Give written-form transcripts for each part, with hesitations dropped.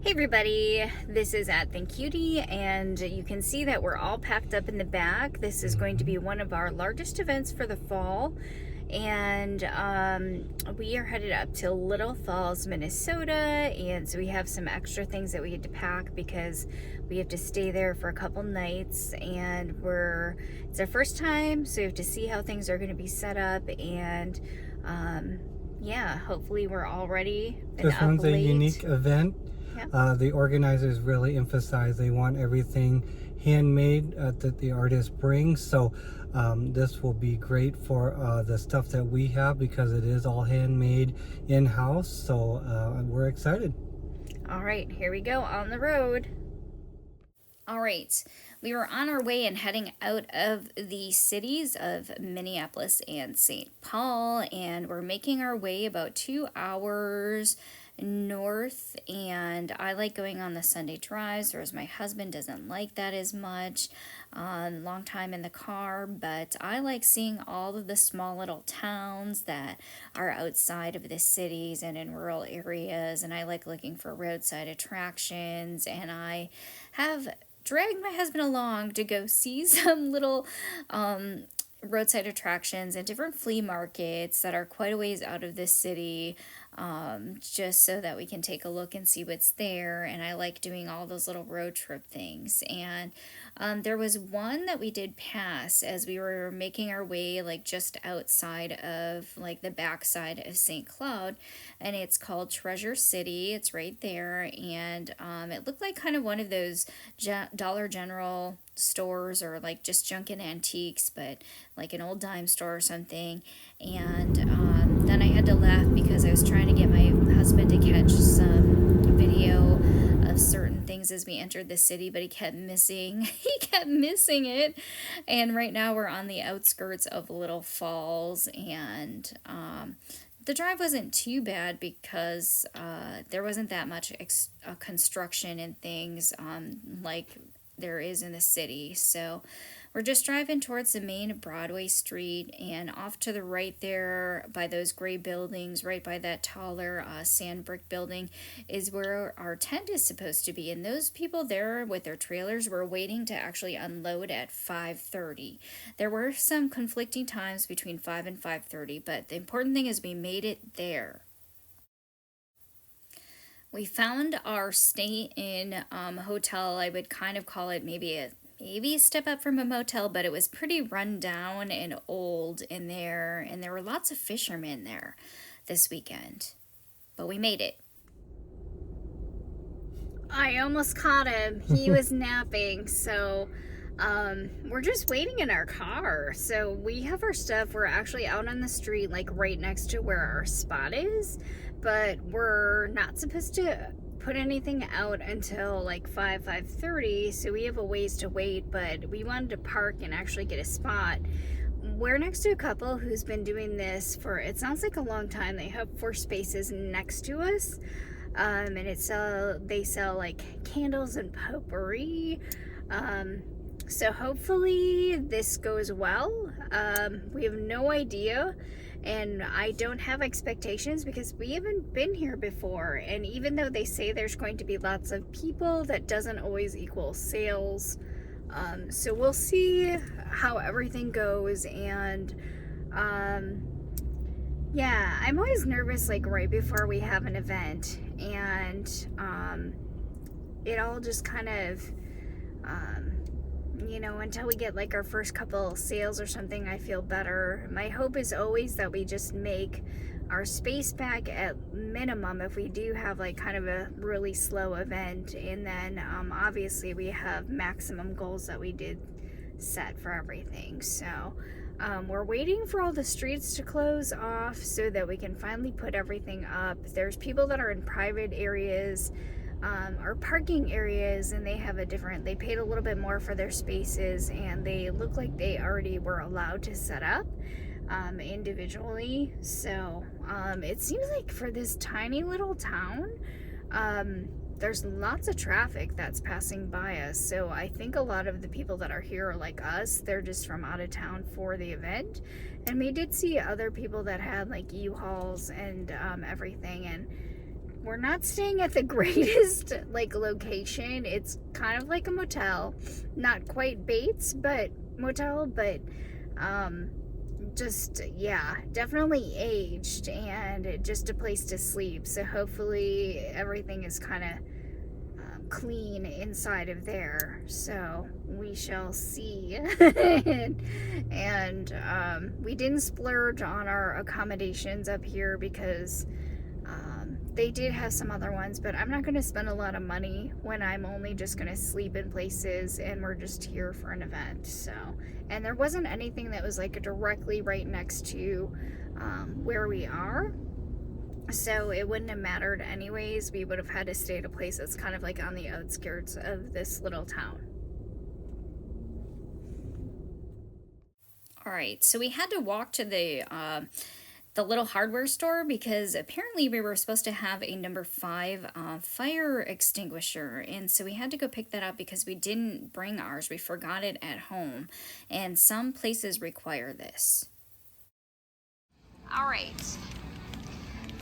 Hey everybody, this is at Think Cutie, and you can see that we're all packed up in the back. This is going to be one of our largest events for the fall, and we are headed up to Little Falls, Minnesota, and so we have some extra things that we had to pack because we have to stay there for a couple nights, and it's our first time, so we have to see how things are going to be set up, and yeah, hopefully we're all ready. This one's a unique event. Yeah. The organizers really emphasize they want everything handmade that the artist brings. So this will be great for the stuff that we have because it is all handmade in-house. So we're excited. All right, here we go on the road. All right, we were on our way and heading out of the cities of Minneapolis and St. Paul, and we're making our way about 2 hours north. And I like going on the Sunday drives, whereas my husband doesn't like that as much. Long time in the car, but I like seeing all of the small little towns that are outside of the cities and in rural areas, and I like looking for roadside attractions, and I have dragged my husband along to go see some little roadside attractions and different flea markets that are quite a ways out of this city, just so that we can take a look and see what's there. And I like doing all those little road trip things. And there was one that we did pass as we were making our way like just outside of like the backside of St. Cloud, and it's called Treasure City. It's right there, and it looked like kind of one of those Dollar General stores or like just junk and antiques, but like an old dime store or something. And then I had to laugh because I was trying to get my husband to catch some video of certain things as we entered the city, but he kept missing it. And right now we're on the outskirts of Little Falls, and the drive wasn't too bad because there wasn't that much construction and things like there is in the city. So we're just driving towards the main Broadway street, and off to the right there by those gray buildings, right by that taller sand brick building, is where our tent is supposed to be. And those people there with their trailers were waiting to actually unload at 5:30. There were some conflicting times between 5 and 5:30, but the important thing is we made it there. We found our stay-in hotel. I would kind of call it maybe a step up from a motel, but it was pretty run down and old in there, and there were lots of fishermen there this weekend. But we made it. I almost caught him. He was napping, so we're just waiting in our car. So we have our stuff. We're actually out on the street, like right next to where our spot is, but we're not supposed to put anything out until like 5:30, so we have a ways to wait. But we wanted to park and actually get a spot. We're next to a couple who's been doing this for, it sounds like a long time. They have 4 spaces next to us, and they sell like candles and potpourri. So hopefully this goes well. We have no idea, and I don't have expectations because we haven't been here before. And even though they say there's going to be lots of people, that doesn't always equal sales. So we'll see how everything goes. And yeah, I'm always nervous like right before we have an event, and it all just kind of until we get like our first couple sales or something, I feel better. My hope is always that we just make our space back at minimum if we do have like kind of a really slow event, and then obviously we have maximum goals that we did set for everything. So we're waiting for all the streets to close off so that we can finally put everything up. There's people that are in private areas or parking areas, and they paid a little bit more for their spaces, and they look like they already were allowed to set up individually. So it seems like for this tiny little town, there's lots of traffic that's passing by us. So I think a lot of the people that are here are like us. They're just from out of town for the event. And we did see other people that had like U-Hauls and everything, and we're not staying at the greatest like location. It's kind of like a motel, not quite Bates, but motel, but just, yeah, definitely aged and just a place to sleep. So hopefully everything is kind of clean inside of there. So we shall see. and we didn't splurge on our accommodations up here because they did have some other ones, but I'm not going to spend a lot of money when I'm only just going to sleep in places and we're just here for an event. So, and there wasn't anything that was like directly right next to where we are. So it wouldn't have mattered anyways. We would have had to stay at a place that's kind of like on the outskirts of this little town. All right, so we had to walk to the little hardware store because apparently we were supposed to have a number 5 fire extinguisher, and so we had to go pick that up because we didn't bring ours. We forgot it at home, and some places require this. All right,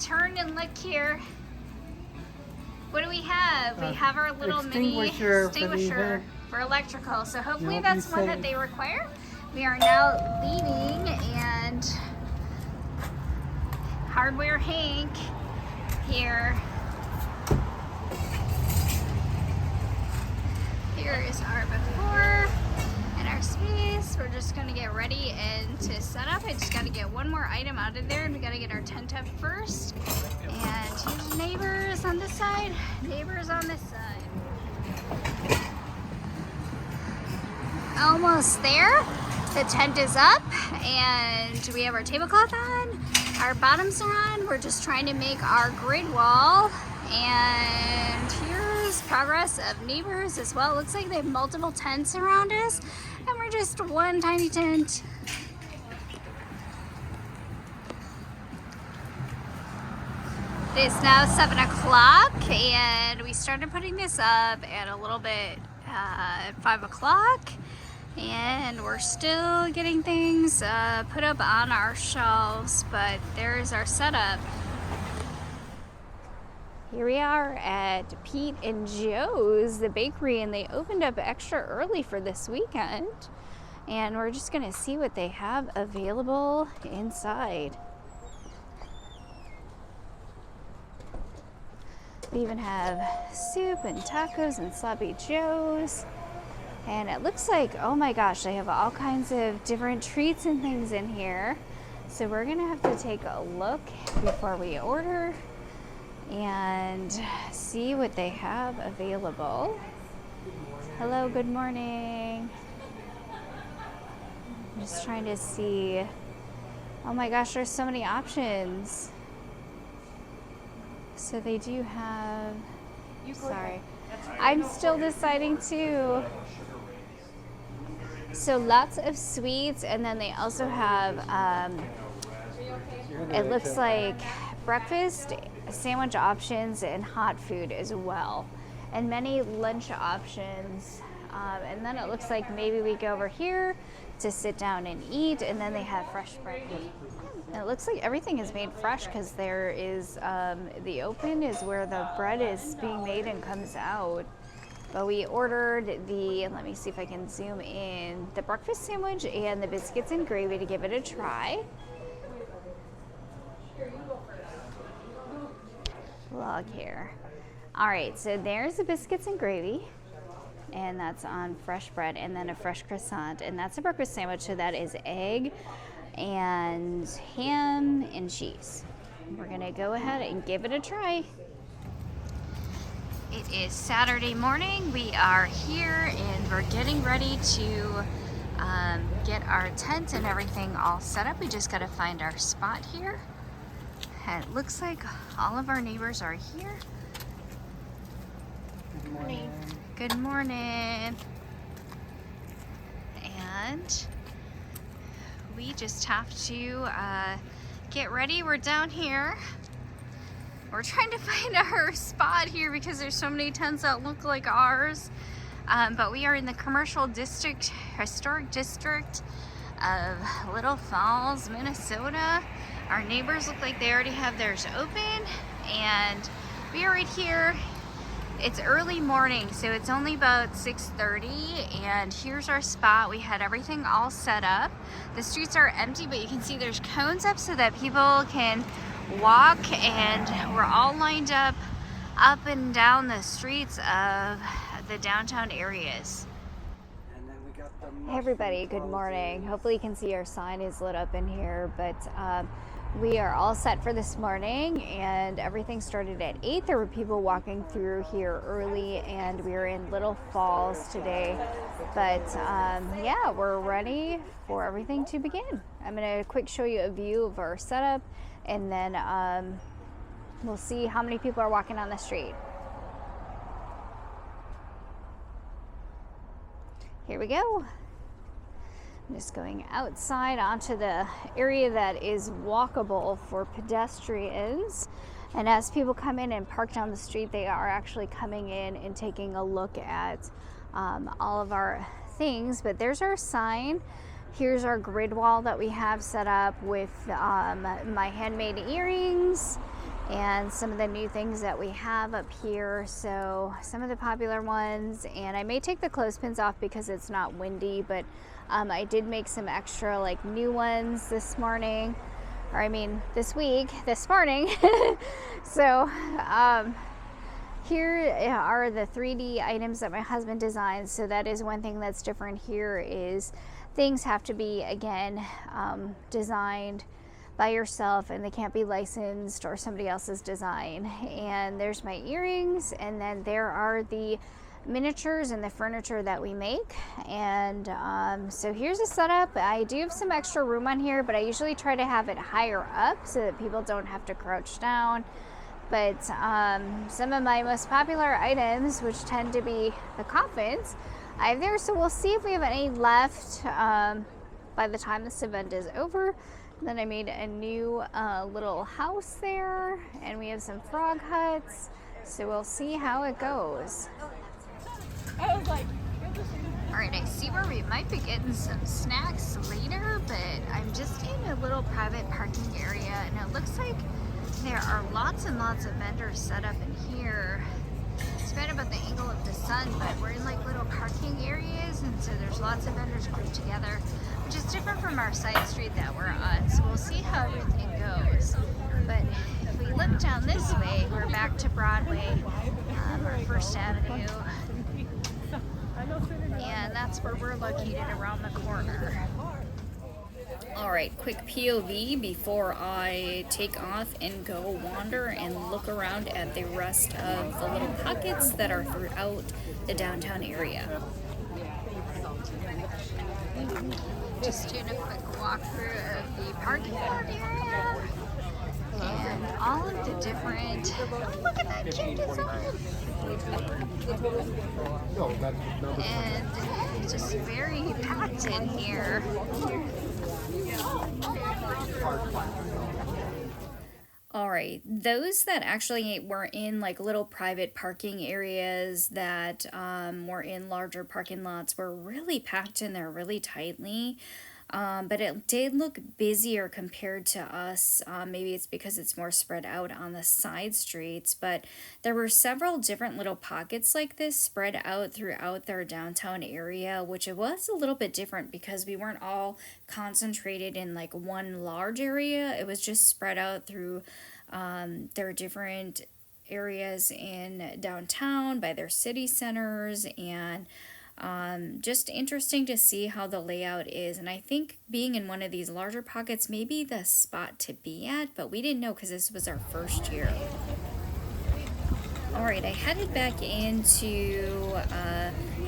turn and look here. What do we have? We have our little mini extinguisher for electrical, so hopefully that's one that they require. We are now leaving, and Hardware Hank here. Here is our before and our space. We're just gonna get ready and to set up. I just gotta get one more item out of there, and we gotta get our tent up first. And here's neighbors on this side, neighbors on this side. Almost there. The tent is up and we have our tablecloth on. Our bottoms are on. We're just trying to make our grid wall. And here's progress of neighbors as well. It looks like they have multiple tents around us, and we're just one tiny tent. It is now 7 o'clock, and we started putting this up at a little bit at 5 o'clock. And we're still getting things put up on our shelves, but there's our setup. Here we are at Pete and Joe's, the bakery, and they opened up extra early for this weekend. And we're just gonna see what they have available inside. We even have soup and tacos and sloppy joes. And it looks like, oh my gosh, they have all kinds of different treats and things in here. So we're gonna have to take a look before we order and see what they have available. Hello, good morning. I'm just trying to see. Oh my gosh, there's so many options. So they do have, sorry, I'm still deciding too. So lots of sweets, and then they also have, it looks like breakfast, sandwich options, and hot food as well. And many lunch options. And then it looks like maybe we go over here to sit down and eat, and then they have fresh bread. And it looks like everything is made fresh because there is, the open is where the bread is being made and comes out. But we ordered the, let me see if I can zoom in, the breakfast sandwich and the biscuits and gravy to give it a try. Vlog here. All right, so there's the biscuits and gravy, and that's on fresh bread, and then a fresh croissant, and that's a breakfast sandwich, so that is egg and ham and cheese. We're gonna go ahead and give it a try. It is Saturday morning. We are here and we're getting ready to get our tent and everything all set up. We just gotta find our spot here. And it looks like all of our neighbors are here. Good morning. Good morning. And we just have to get ready. We're down here. We're trying to find our spot here because there's so many tents that look like ours. But we are in the commercial district, historic district of Little Falls, Minnesota. Our neighbors look like they already have theirs open, and We are right here. It's early morning, so it's only about 6:30, and here's our spot. We had everything all set up. The streets are empty, but you can see there's cones up so that people can walk, and we're all lined up and down the streets of the downtown areas. Hey everybody, good morning. Hopefully you can see our sign is lit up in here, but we are all set for this morning, and everything started at 8. There were people walking through here early, and we are in Little Falls today. But yeah, we're ready for everything to begin. I'm going to quick show you a view of our setup, and then we'll see how many people are walking on the street. Here we go. I'm just going outside onto the area that is walkable for pedestrians. And as people come in and park down the street, they are actually coming in and taking a look at all of our things. But there's our sign. Here's our grid wall that we have set up with my handmade earrings and some of the new things that we have up here. So some of the popular ones, and I may take the clothespins off because it's not windy, but I did make some extra like new ones this morning, or I mean this morning. So here are the 3D items that my husband designed. So that is one thing that's different here, is things have to be, again, designed by yourself, and they can't be licensed or somebody else's design. And there's my earrings, and then there are the miniatures and the furniture that we make. And so here's a setup. I do have some extra room on here, but I usually try to have it higher up so that people don't have to crouch down. But some of my most popular items, which tend to be the coffins, I have there. So we'll see if we have any left by the time this event is over. Then I made a new little house there, and we have some frog huts. So we'll see how it goes. I was like, all right, I see where we might be getting some snacks later, but I'm just in a little private parking area, and it looks like there are lots and lots of vendors set up in here. It's bad about the angle of the sun, but we're in like little parking areas, and so there's lots of vendors grouped together, which is different from our side street that we're on. So we'll see how everything goes. But if we look down this way, we're back to Broadway, or First Avenue. And that's where we're located, around the corner. All right, quick POV before I take off and go wander and look around at the rest of the little pockets that are throughout the downtown area. Just doing a quick walkthrough of the parking lot area and all of the different, look at that cute design. And just very packed in here. All right, those that actually were in like little private parking areas that were in larger parking lots were really packed in there really tightly. But it did look busier compared to us. Maybe it's because it's more spread out on the side streets, but there were several different little pockets like this spread out throughout their downtown area, which it was a little bit different because we weren't all concentrated in like one large area. It was just spread out through their different areas in downtown by their city centers, and just interesting to see how the layout is. And I think being in one of these larger pockets may be the spot to be at, but we didn't know because this was our first year. All right, I headed back in to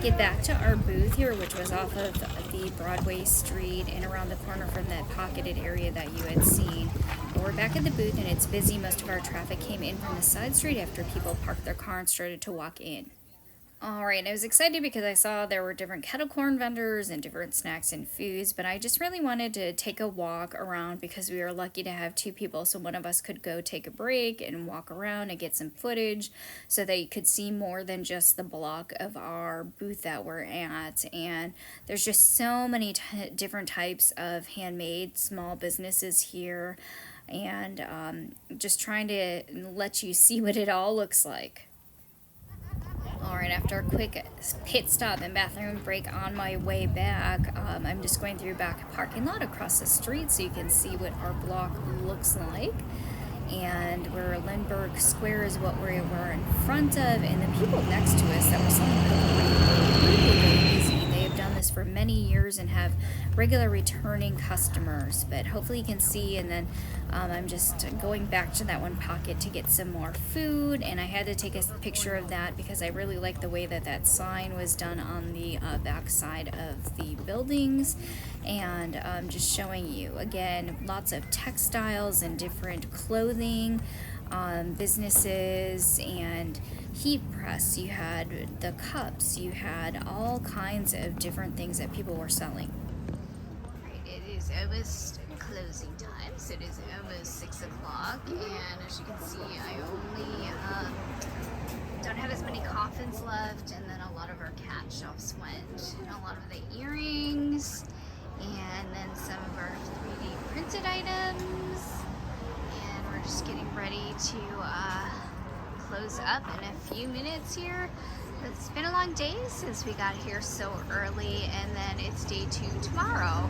get back to our booth here, which was off of the Broadway street and around the corner from that pocketed area that you had seen. But we're back at the booth, and it's busy. Most of our traffic came in from the side street after people parked their car and started to walk in. All right, I was excited because I saw there were different kettle corn vendors and different snacks and foods, but I just really wanted to take a walk around because we were lucky to have two people, so one of us could go take a break and walk around and get some footage so that you could see more than just the block of our booth that we're at. And there's just so many different types of handmade small businesses here. and just trying to let you see what it all looks like. Alright, after a quick pit stop and bathroom break on my way back, I'm just going through back parking lot across the street so you can see what our block looks like. And where Lindbergh Square is what we were in front of, and the people next to us that were selling cocoa really busy. They have done this for many years and have regular returning customers, but hopefully you can see. And then I'm just going back to that one pocket to get some more food, and I had to take a picture of that because I really like the way that that sign was done on the back side of the buildings. And just showing you again lots of textiles and different clothing, businesses, and heat press. You had the cups, you had all kinds of different things that people were selling. Right, it is almost closing time, so it is almost 6 o'clock, and as you can see, I only don't have as many coffins left, and then a lot of our cat shops went, and a lot of the earrings, and then some of our 3D printed items, and we're just getting ready to close up in a few minutes here. It's been a long day since we got here so early, and then it's day 2 tomorrow.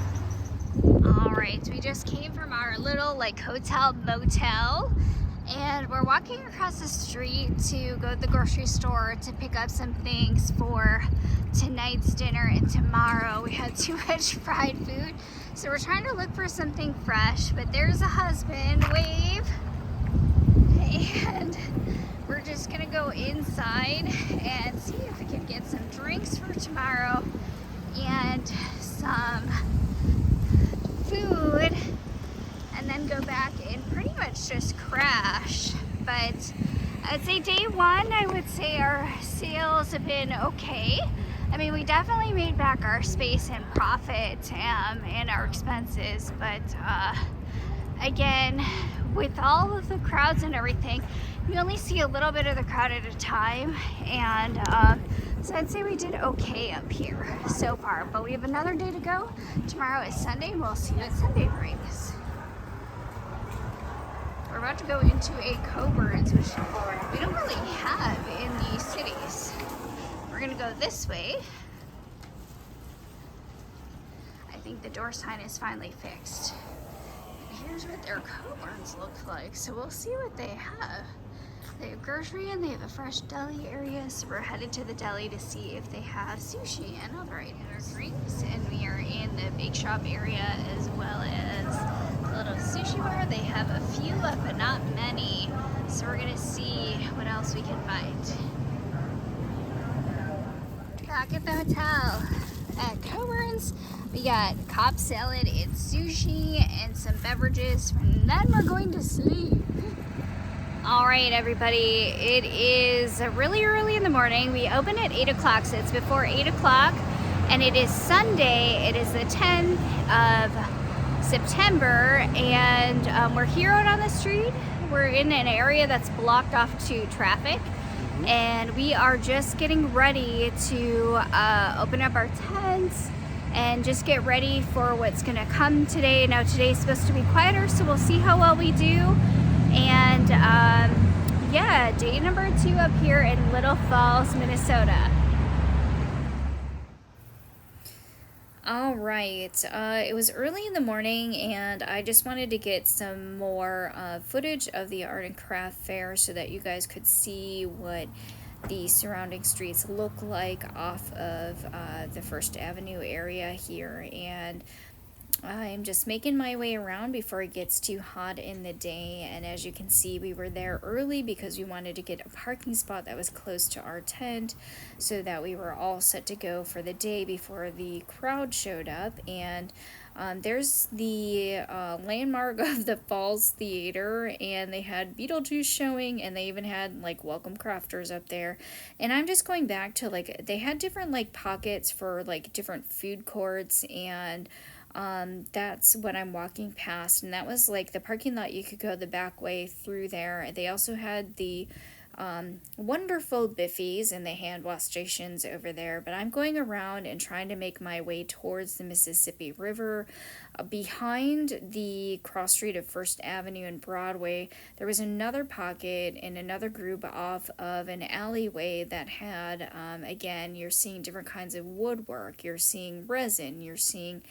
Alright, we just came from our little hotel motel, and we're walking across the street to go to the grocery store to pick up some things for tonight's dinner and tomorrow. We had too much fried food, so we're trying to look for something fresh, but there's a husband, wave, and we're just gonna go inside and see if we can get some drinks for tomorrow and some food, and then go back and pretty much just crash. But I'd say day 1, I would say our sales have been okay. I mean, we definitely made back our space and profit and our expenses, but again, with all of the crowds and everything, you only see a little bit of the crowd at a time, and so I'd say we did okay up here so far, but we have another day to go. Tomorrow is Sunday, and we'll see what Sunday brings. We're about to go into a Coburn's, which we don't really have in these cities. We're gonna go this way. I think the door sign is finally fixed. And here's what their Coburn's look like, so we'll see what they have. They have grocery and they have a fresh deli area, so we're headed to the deli to see if they have sushi and other items. Drinks, and we are in the bake shop area as well as the little sushi bar. They have a few left, but not many, so we're gonna see what else we can find. Back at the hotel at Coburn's, we got Cobb salad and sushi and some beverages, and then we're going to sleep. All right, everybody, it is really early in the morning. We open at 8 o'clock, so it's before 8 o'clock, and it is Sunday. It is the 10th of September, and we're here out on the street. We're in an area that's blocked off to traffic, and we are just getting ready to open up our tents and just get ready for what's gonna come today. Now, today's supposed to be quieter, so we'll see how well we do. And yeah, day number 2 up here in Little Falls, Minnesota. All right, it was early in the morning, and I just wanted to get some more footage of the art and craft fair so that you guys could see what the surrounding streets look like off of the First Avenue area here. And I'm just making my way around before it gets too hot in the day, and as you can see, we were there early because we wanted to get a parking spot that was close to our tent so that we were all set to go for the day before the crowd showed up. And there's the landmark of the Falls Theater, and they had Beetlejuice showing, and they even had welcome crafters up there. And I'm just going back to they had different pockets for different food courts, and that's what I'm walking past, and that was the parking lot. You could go the back way through there. They also had the wonderful biffies and the hand wash stations over there, but I'm going around and trying to make my way towards the Mississippi River. Behind the cross street of First Avenue and Broadway, there was another pocket and another group off of an alleyway that had, again, you're seeing different kinds of woodwork, you're seeing resin, you're seeing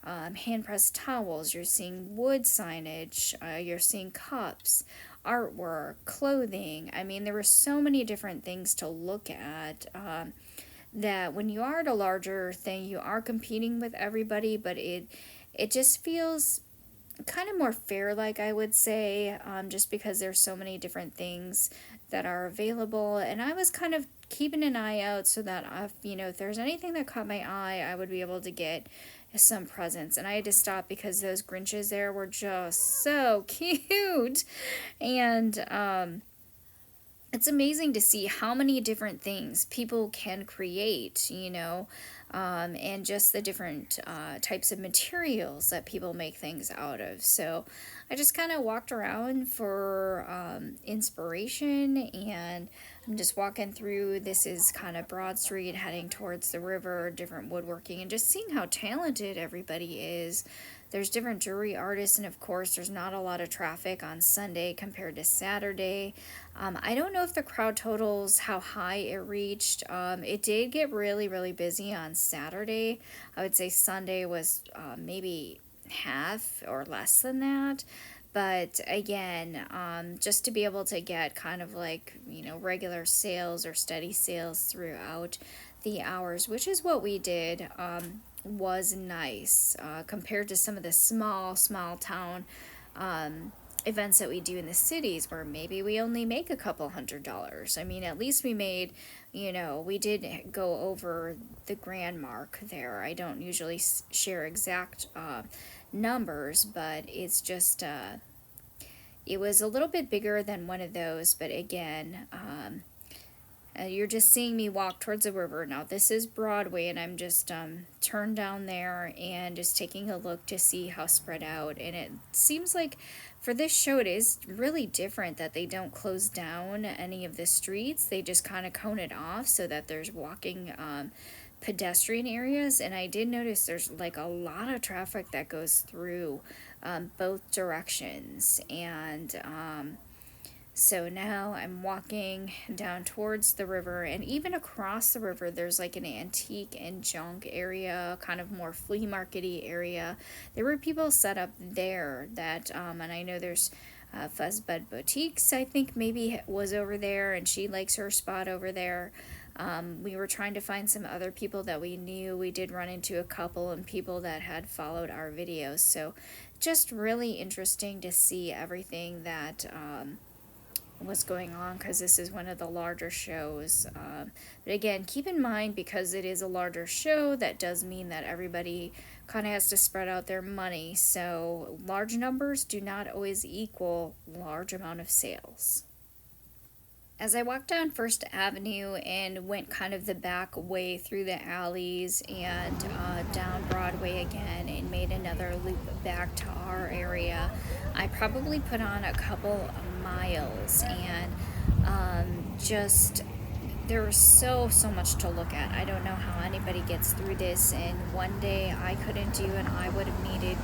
hand pressed towels, you're seeing wood signage, you're seeing cups, artwork, clothing. I mean, there were so many different things to look at, that when you are at a larger thing, you are competing with everybody, but it just feels kind of more fair, like I would say, just because there's so many different things that are available. And I was kind of keeping an eye out so that if there's anything that caught my eye, I would be able to get some presents. And I had to stop because those Grinches there were just so cute. And it's amazing to see how many different things people can create, and just the different types of materials that people make things out of. So I just kind of walked around for inspiration, and I'm just walking through. This is kind of Broad Street heading towards the river, different woodworking, and just seeing how talented everybody is. There's different jewelry artists, and of course, there's not a lot of traffic on Sunday compared to Saturday. I don't know if the crowd totals, how high it reached. It did get really, really busy on Saturday. I would say Sunday was maybe half or less than that. But again, just to be able to get kind of like, regular sales or steady sales throughout the hours, which is what we did, was nice compared to some of the small town events that we do in the cities where maybe we only make a couple $100. I mean, at least we made, we did go over the grand mark there. I don't usually share exact numbers, but it's just, it was a little bit bigger than one of those, but again, you're just seeing me walk towards the river. Now, this is Broadway, and I'm just turned down there and just taking a look to see how spread out. And it seems like for this show, it is really different that they don't close down any of the streets. They just kind of cone it off so that there's walking pedestrian areas. And I did notice there's like a lot of traffic that goes through both directions. And so now I'm walking down towards the river, and even across the river there's like an antique and junk area, kind of more flea market-y area. There were people set up there that, and I know there's Fuzzbud Boutiques, I think maybe was over there, and she likes her spot over there. We were trying to find some other people that we knew. We did run into a couple and people that had followed our videos. So just really interesting to see everything that what's going on, because this is one of the larger shows. But again, keep in mind, because it is a larger show, that does mean that everybody kind of has to spread out their money. So large numbers do not always equal large amount of sales. As I walked down First Avenue and went kind of the back way through the alleys and down Broadway again and made another loop back to our area, I probably put on a couple of miles, and just there was so much to look at. I don't know how anybody gets through this in one day. I couldn't do, and I would have needed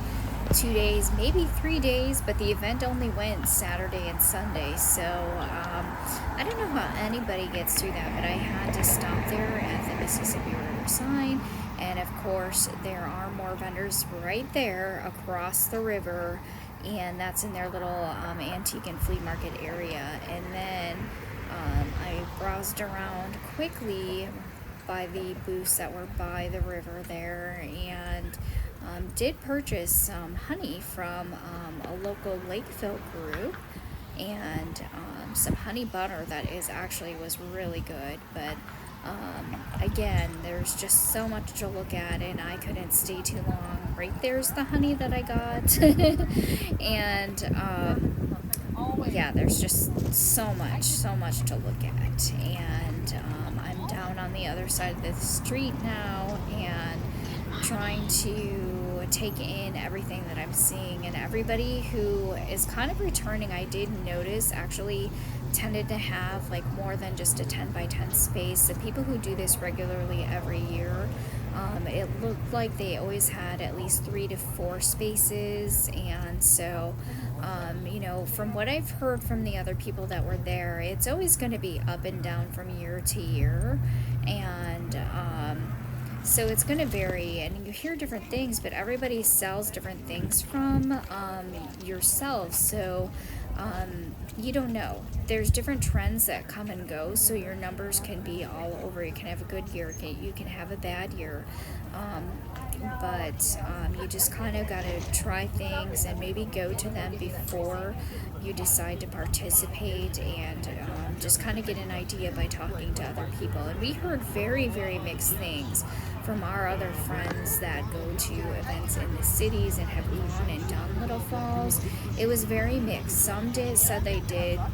2 days, maybe 3 days, but the event only went Saturday and Sunday, so I don't know how anybody gets through that, but I had to stop there at the Mississippi River sign, and of course there are more vendors right there across the river, and that's in their little antique and flea market area. And then I browsed around quickly by the booths that were by the river there, and did purchase some honey from a local Lakeville group, and some honey butter that was really good. But again, there's just so much to look at, and I couldn't stay too long. Right there's the honey that I got. And yeah, there's just so much to look at. And I'm down on the other side of the street now, and trying to take in everything that I'm seeing. And everybody who is kind of returning, I did notice, actually tended to have like more than just a 10 by 10 space. The people who do this regularly every year, it looked like they always had at least 3 to 4 spaces. And so you know, from what I've heard from the other people that were there, it's always going to be up and down from year to year. And so it's going to vary, and you hear different things, but everybody sells different things from yourself. So you don't know. There's different trends that come and go, so your numbers can be all over. You can have a good year, you can have a bad year. But you just kind of got to try things and maybe go to them before you decide to participate, and just kind of get an idea by talking to other people. And we heard very, very mixed things from our other friends that go to events in the cities and have gone and done Little Falls. It was very mixed. Some said they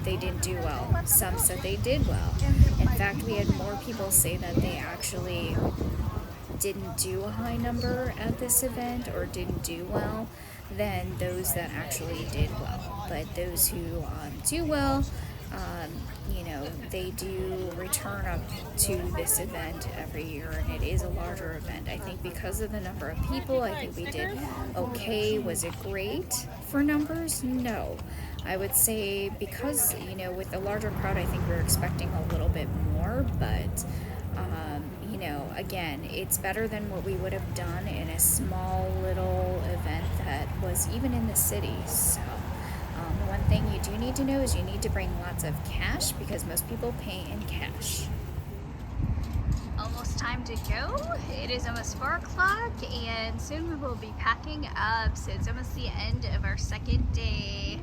didn't do well. Some said they did well. In fact, we had more people say that they actually didn't do a high number at this event or didn't do well than those that actually did well. But those who do well, you know, they do return up to this event every year, and it is a larger event. I think because of the number of people, I think we did okay. Was it great for numbers? No. I would say because, you know, with the larger crowd, I think we were expecting a little bit more, but you know, again, it's better than what we would have done in a small little event that was even in the city. So one thing you do need to know is you need to bring lots of cash, because most people pay in cash. Almost time to go. It is almost 4 o'clock, and soon we will be packing up. So it's almost the end of our second day.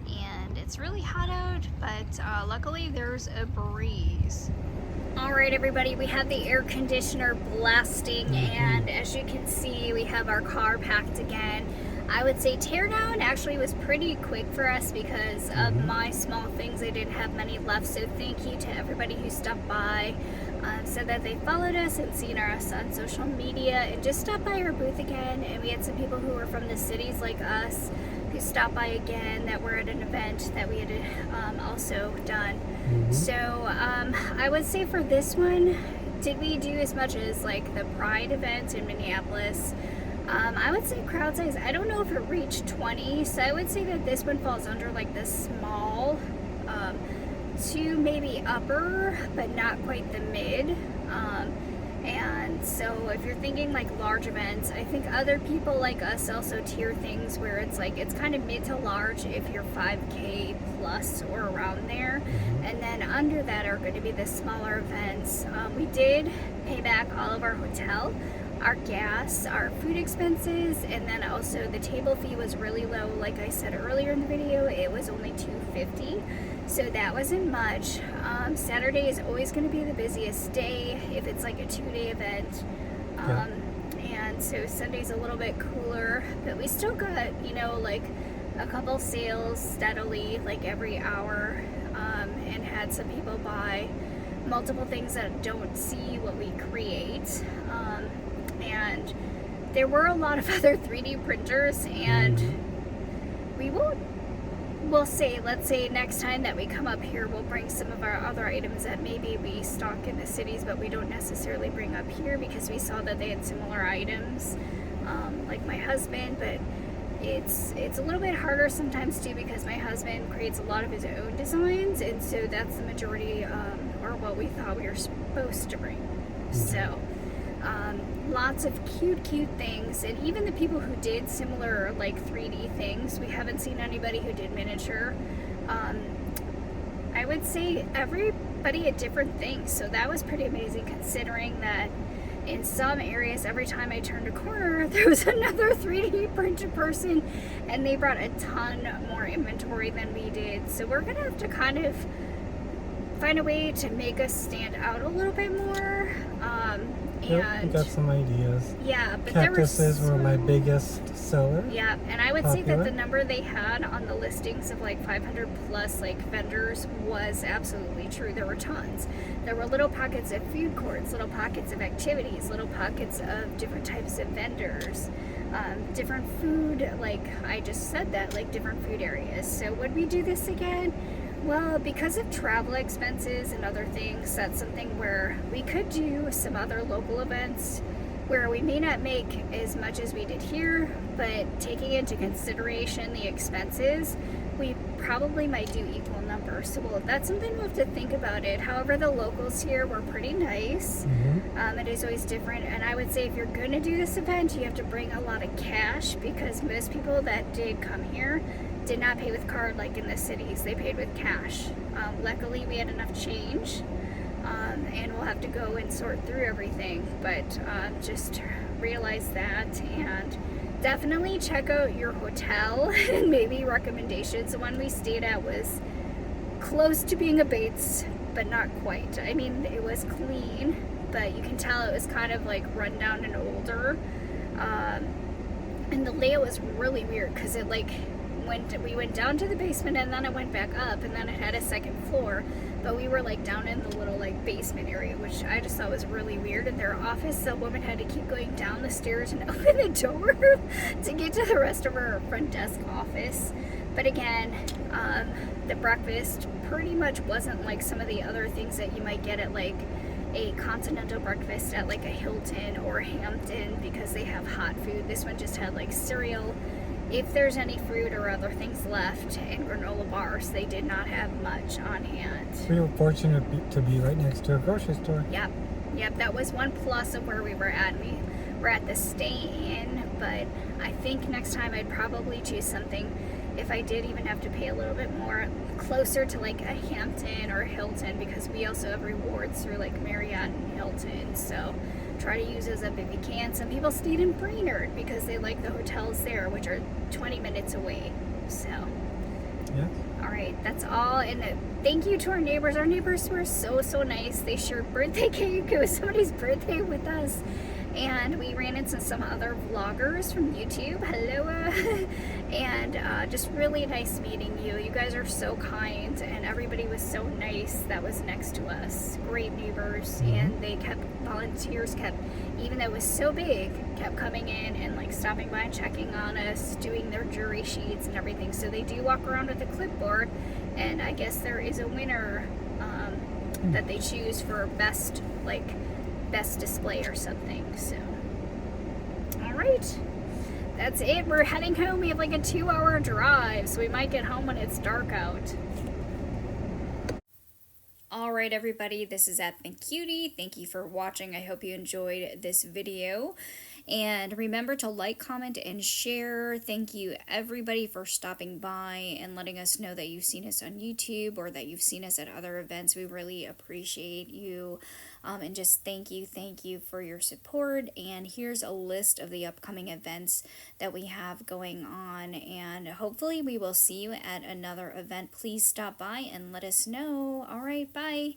And it's really hot out, but luckily there's a breeze. Alright everybody, we have the air conditioner blasting, and as you can see, we have our car packed again. I would say teardown actually was pretty quick for us because of my small things. I didn't have many left, so thank you to everybody who stopped by, said that they followed us and seen us on social media and just stopped by our booth again. And we had some people who were from the cities like us who stopped by again that were at an event that we had also done. So I would say for this one, did we do as much as like the Pride event in Minneapolis? I would say crowd size, I don't know if it reached 20, so I would say that this one falls under like the small to maybe upper, but not quite the mid. And so if you're thinking like large events, I think other people like us also tier things where it's like it's kind of mid to large if you're 5K plus or around there, and then under that are going to be the smaller events. We did pay back all of our hotel, our gas, our food expenses, and then also the table fee was really low. Like I said earlier in the video, it was only $2.50, so that wasn't much. Saturday is always going to be the busiest day if it's like a 2-day event, and so Sunday's a little bit cooler, but we still got, you know, like a couple sales steadily like every hour, and had some people buy multiple things that don't see what we create. And there were a lot of other 3D printers, and we'll say, let's say next time that we come up here, we'll bring some of our other items that maybe we stock in the cities, but we don't necessarily bring up here because we saw that they had similar items, like my husband, but it's a little bit harder sometimes too because my husband creates a lot of his own designs, and so that's the majority, or what we thought we were supposed to bring. So lots of cute things, and even the people who did similar like 3D things, we haven't seen anybody who did miniature. I would say everybody had different things, so that was pretty amazing considering that in some areas every time I turned a corner there was another 3D printed person, and they brought a ton more inventory than we did. So we're gonna have to kind of find a way to make us stand out a little bit more. Yep, And got some ideas. yeah, but Cactuses there were my so, biggest seller. yeah, and I would say that Popular. the number they had on the listings of like 500 plus like vendors was absolutely true. There were tons. There were little pockets of food courts, little pockets of activities, little pockets of different types of vendors, different food, like I just said that, like different food areas. So would we do this again? Well, because of travel expenses and other things, that's something where we could do some other local events where we may not make as much as we did here, but taking into consideration the expenses, we probably might do equal numbers. So that's something we'll have to think about it. However, the locals here were pretty nice. It is always different. And I would say if you're going to do this event, you have to bring a lot of cash because most people that did come here did not pay with card like in the cities. They paid with cash. Luckily, we had enough change. And we'll have to go and sort through everything, but just realize that, and definitely check out your hotel and maybe recommendations. The one we stayed at was close to being a Bates, but not quite. I mean, it was clean, but you can tell it was kind of like run down and older. And the layout was really weird because it like we went down to the basement and then it went back up and then it had a second floor, but we were like down in the little like basement area, which I just thought was really weird. In their office, the woman had to keep going down the stairs and open the door to get to the rest of her front desk office. But again, the breakfast pretty much wasn't like some of the other things that you might get at like a continental breakfast at like a Hilton or Hampton because they have hot food. This one just had like cereal, if there's any fruit or other things left, and granola bars. They did not have much on hand. We were fortunate to be right next to a grocery store. Yep, that was one plus of where we were at. We were at the Stay Inn, but I think next time I'd probably choose something, if I did even have to pay a little bit more, closer to like a Hampton or Hilton, because we also have rewards through like Marriott and Hilton, so try to use those up if you can. Some people stayed in Brainerd because they like the hotels there, which are 20 minutes away. So yeah, all right, that's all. And thank you to our neighbors. Our neighbors were so nice. They shared birthday cake. It was somebody's birthday with us, and we ran into some other vloggers from YouTube. Hello. And just really nice meeting you. You guys are so kind, and everybody was so nice that was next to us. Great neighbors. And they volunteers kept, even though it was so big, kept coming in and like stopping by and checking on us, doing their jury sheets and everything. So they do walk around with a clipboard, and I guess there is a winner that they choose for best display or something. So all right, that's it. We're heading home. We have like a 2-hour drive, so we might get home when it's dark out. All right, everybody, this is at the Cutie. Thank you for watching. I hope you enjoyed this video. And remember to like, comment, and share. Thank you, everybody, for stopping by and letting us know that you've seen us on YouTube or that you've seen us at other events. We really appreciate you. And just thank you for your support. And here's a list of the upcoming events that we have going on. And hopefully we will see you at another event. Please stop by and let us know. All right, bye.